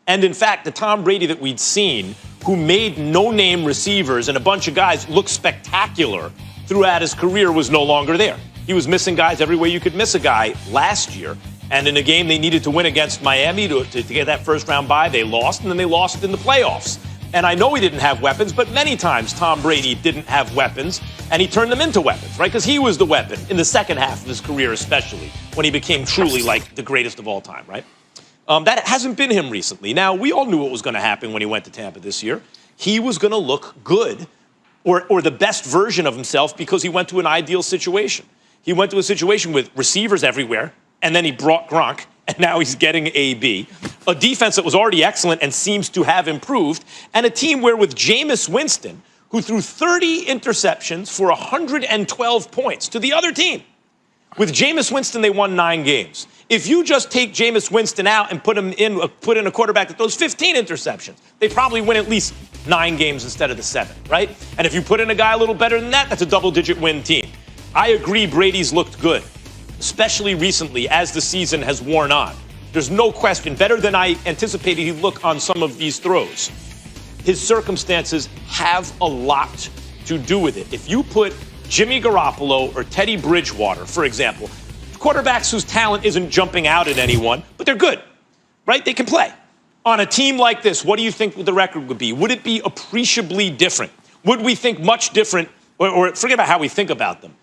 And in fact, the Tom Brady that we'd seen, who made no-name receivers and a bunch of guys look spectacular throughout his career, was no longer there. He was missing guys every way you could miss a guy last year. And in a game they needed to win against Miami to get that first-round bye, they lost, and then they lost in the playoffs. And I know he didn't have weapons, but many times Tom Brady didn't have weapons, and he turned them into weapons, right? Because he was the weapon in the second half of his career, especially, when he became truly like the greatest of all time, right? That hasn't been him recently. Now, we all knew what was going to happen when he went to Tampa this year. He was going to look good, or the best version of himself, because he went to an ideal situation. He went to a situation with receivers everywhere, and then he brought Gronk, and now he's getting AB. A defense that was already excellent and seems to have improved, and a team where with Jameis Winston, who threw 30 interceptions for 112 points to the other team. With Jameis Winston, they won 9 games. If you just take Jameis Winston out and put in a quarterback that throws 15 interceptions, they probably win at least 9 games instead of the 7, right? And if you put in a guy a little better than that, that's a double-digit win team. I agree Brady's looked good, especially recently as the season has worn on. There's no question, better than I anticipated he'd look on some of these throws. His circumstances have a lot to do with it. If you put Jimmy Garoppolo or Teddy Bridgewater, for example, quarterbacks whose talent isn't jumping out at anyone, but they're good, right? They can play. On a team like this, what do you think the record would be? Would it be appreciably different? Would we think much different, or forget about how we think about them?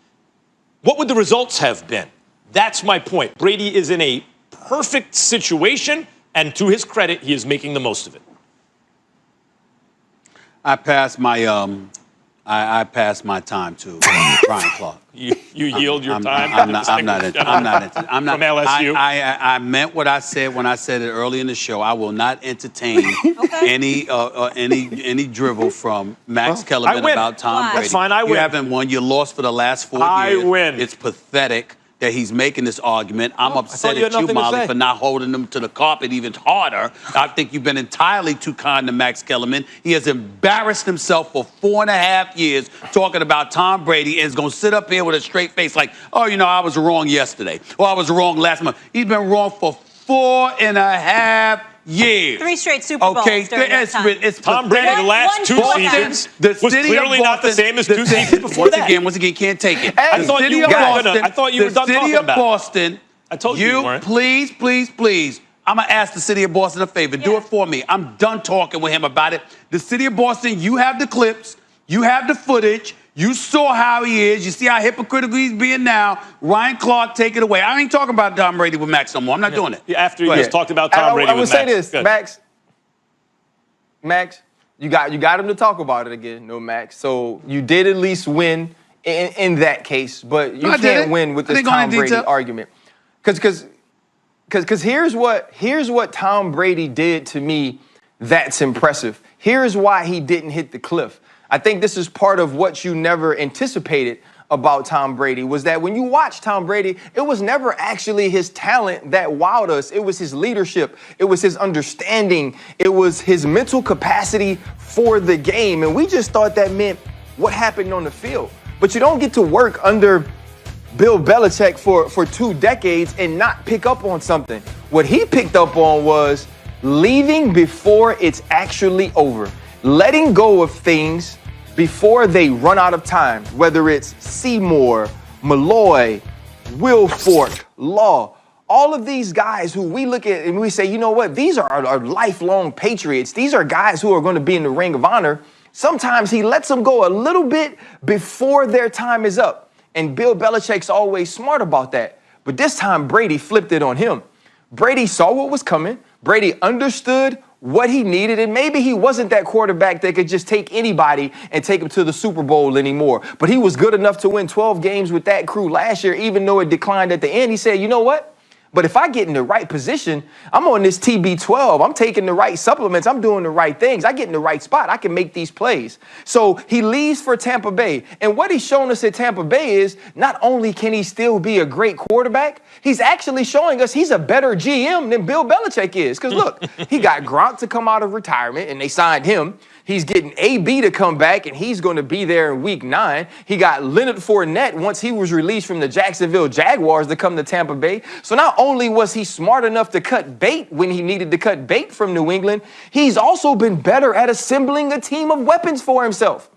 What would the results have been? That's my point. Brady is in a perfect situation, and to his credit, he is making the most of it. I passed my time to Ryan Clark. You yield your time. I'm not from LSU. I meant what I said when I said it early in the show. I will not entertain any drivel from Max Kellerman about Tom Brady. That's fine. I win. You haven't won. You lost for the last 4 years. I win. It's pathetic that he's making this argument. I'm upset at you, Molly, for not holding him to the carpet even harder. I think you've been entirely too kind to Max Kellerman. He has embarrassed himself for 4.5 years talking about Tom Brady and is going to sit up here with a straight face like, oh, you know, I was wrong yesterday, or I was wrong last month. He's been wrong for 4.5 years. 3 straight Super Bowls. Okay, it's Tom Brady the last 2 seasons was clearly not the same as 2 seasons before that. Once again, can't take it. I thought you were done talking about it. The city of Boston. I told you weren't. Please. I'm going to ask the city of Boston a favor. Do it for me. I'm done talking with him about it. The city of Boston, you have the clips. You have the footage. You saw how he is. You see how hypocritical he's being now. Ryan Clark, take it away. I ain't talking about Tom Brady with Max no more. I'm not doing it. After you just talked about Tom Brady with Max. I would say this, Max, you got him to talk about it again. No, Max. So you did at least win in that case, but you can't win with this Tom Brady argument. Because here's what Tom Brady did to me that's impressive. Here's why he didn't hit the cliff. I think this is part of what you never anticipated about Tom Brady, was that when you watch Tom Brady, it was never actually his talent that wowed us. It was his leadership. It was his understanding. It was his mental capacity for the game. And we just thought that meant what happened on the field. But you don't get to work under Bill Belichick for 2 decades and not pick up on something. What he picked up on was leaving before it's actually over, letting go of things before they run out of time, whether it's Seymour, Malloy, Wilfork, Law, all of these guys who we look at and we say, you know what, these are our lifelong patriots. These are guys who are going to be in the Ring of Honor. Sometimes he lets them go a little bit before their time is up. And Bill Belichick's always smart about that. But this time, Brady flipped it on him. Brady saw what was coming. Brady understood what he needed, and maybe he wasn't that quarterback that could just take anybody and take him to the Super Bowl anymore. But he was good enough to win 12 games with that crew last year, even though it declined at the end. He said, you know what? But if I get in the right position, I'm on this TB12. I'm taking the right supplements. I'm doing the right things. I get in the right spot. I can make these plays. So he leaves for Tampa Bay. And what he's shown us at Tampa Bay is not only can he still be a great quarterback, he's actually showing us he's a better GM than Bill Belichick is. Because look, he got Gronk to come out of retirement, and they signed him. He's getting AB to come back, and he's going to be there in week 9. He got Leonard Fournette once he was released from the Jacksonville Jaguars to come to Tampa Bay. So not only was he smart enough to cut bait when he needed to cut bait from New England, he's also been better at assembling a team of weapons for himself.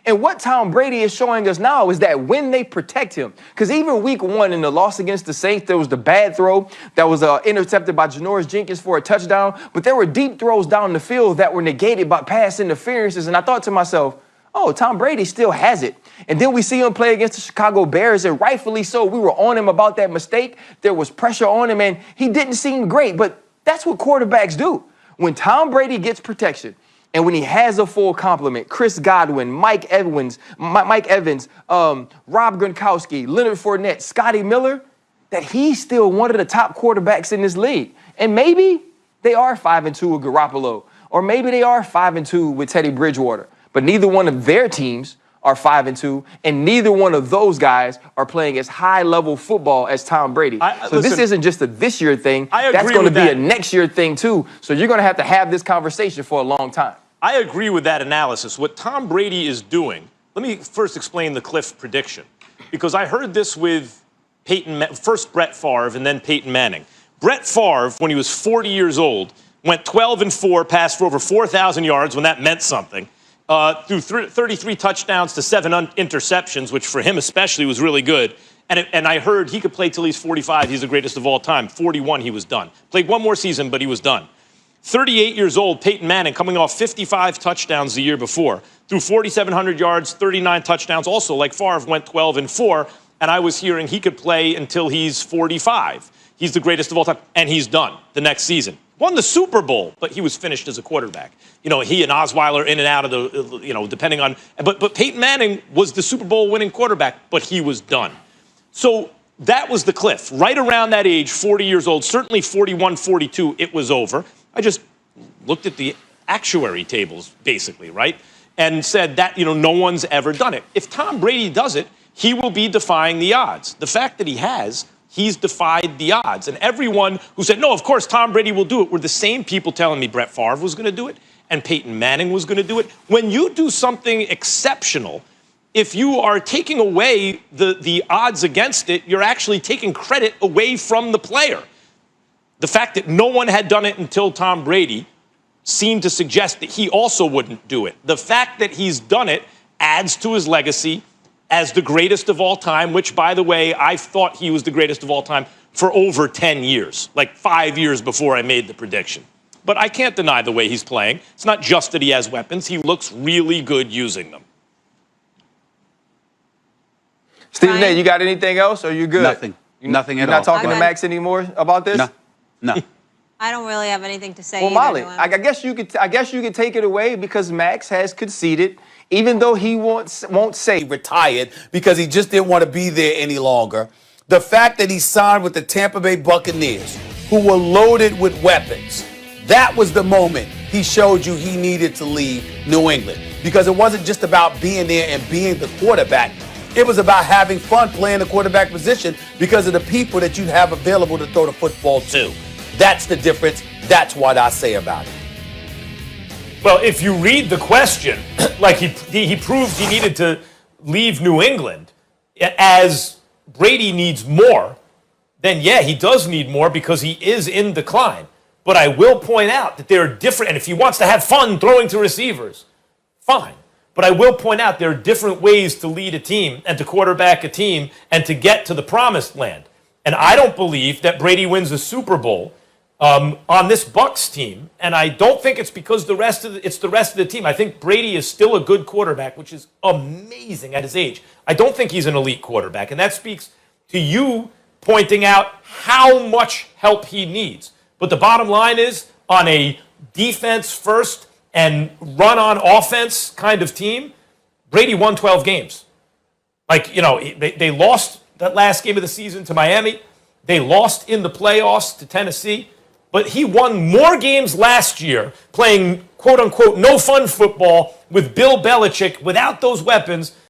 And what Tom Brady is showing us now is that when they protect him, because even week 1 in the loss against the Saints, there was the bad throw that was intercepted by Janoris Jenkins for a touchdown, but there were deep throws down the field that were negated by pass interferences. And I thought to myself, oh, Tom Brady still has it. And then we see him play against the Chicago Bears, and rightfully so. We were on him about that mistake. There was pressure on him, and he didn't seem great. But that's what quarterbacks do. When Tom Brady gets protection, and when he has a full complement, Chris Godwin, Mike Evans, Rob Gronkowski, Leonard Fournette, Scotty Miller, that he's still one of the top quarterbacks in this league. And maybe they are 5-2 with Garoppolo, or maybe they are 5-2 with Teddy Bridgewater. But neither one of their teams are 5-2, and neither one of those guys are playing as high-level football as Tom Brady. This isn't just a this year thing. That's going to be a next year thing, too. So you're going to have this conversation for a long time. I agree with that analysis. What Tom Brady is doing, let me first explain the Cliff prediction, because I heard this with first Brett Favre and then Peyton Manning. Brett Favre, when he was 40 years old, went 12-4, passed for over 4,000 yards when that meant something, threw 33 touchdowns to 7 interceptions, which for him especially was really good. And I heard he could play till he's 45. He's the greatest of all time. 41, he was done. Played one more season, but he was done. 38 years old, Peyton Manning, coming off 55 touchdowns the year before, threw 4,700 yards, 39 touchdowns. Also, like Favre, went 12-4, and I was hearing he could play until he's 45. He's the greatest of all time, and he's done the next season. Won the Super Bowl, but he was finished as a quarterback. You know, he and Osweiler in and out of the, depending on, but Peyton Manning was the Super Bowl winning quarterback, but he was done. So that was the cliff. Right around that age, 40 years old, certainly 41, 42, it was over. I just looked at the actuary tables, basically, right? And said that, no one's ever done it. If Tom Brady does it, he will be defying the odds. The fact that he's defied the odds. And everyone who said, no, of course, Tom Brady will do it, were the same people telling me Brett Favre was going to do it and Peyton Manning was going to do it. When you do something exceptional, if you are taking away the odds against it, you're actually taking credit away from the player. The fact that no one had done it until Tom Brady seemed to suggest that he also wouldn't do it. The fact that he's done it adds to his legacy as the greatest of all time, which, by the way, I thought he was the greatest of all time for over 10 years, like 5 years before I made the prediction. But I can't deny the way he's playing. It's not just that he has weapons. He looks really good using them. Stephen A., you got anything else, or you good? Nothing. Nothing at all. You're not talking to Max anymore about this? No. I don't really have anything to say. Well, Molly, I guess you could take it away because Max has conceded, even though he won't say retired because he just didn't want to be there any longer. The fact that he signed with the Tampa Bay Buccaneers, who were loaded with weapons, that was the moment he showed you he needed to leave New England, because it wasn't just about being there and being the quarterback. It was about having fun playing the quarterback position because of the people that you have available to throw the football to. That's the difference. That's what I say about it. Well, if you read the question, like he proved he needed to leave New England, as Brady needs more, then yeah, he does need more because he is in decline. But I will point out that there are different, and if he wants to have fun throwing to receivers, fine. But I will point out there are different ways to lead a team and to quarterback a team and to get to the promised land. And I don't believe that Brady wins a Super Bowl on this Bucs team, and I don't think it's because it's the rest of the team. I think Brady is still a good quarterback, which is amazing at his age. I don't think he's an elite quarterback, and that speaks to you pointing out how much help he needs. But the bottom line is, on a defense first and run on offense kind of team, Brady won 12 games. They lost that last game of the season to Miami. They lost in the playoffs to Tennessee. But he won more games last year playing, quote-unquote, no-fun football with Bill Belichick without those weapons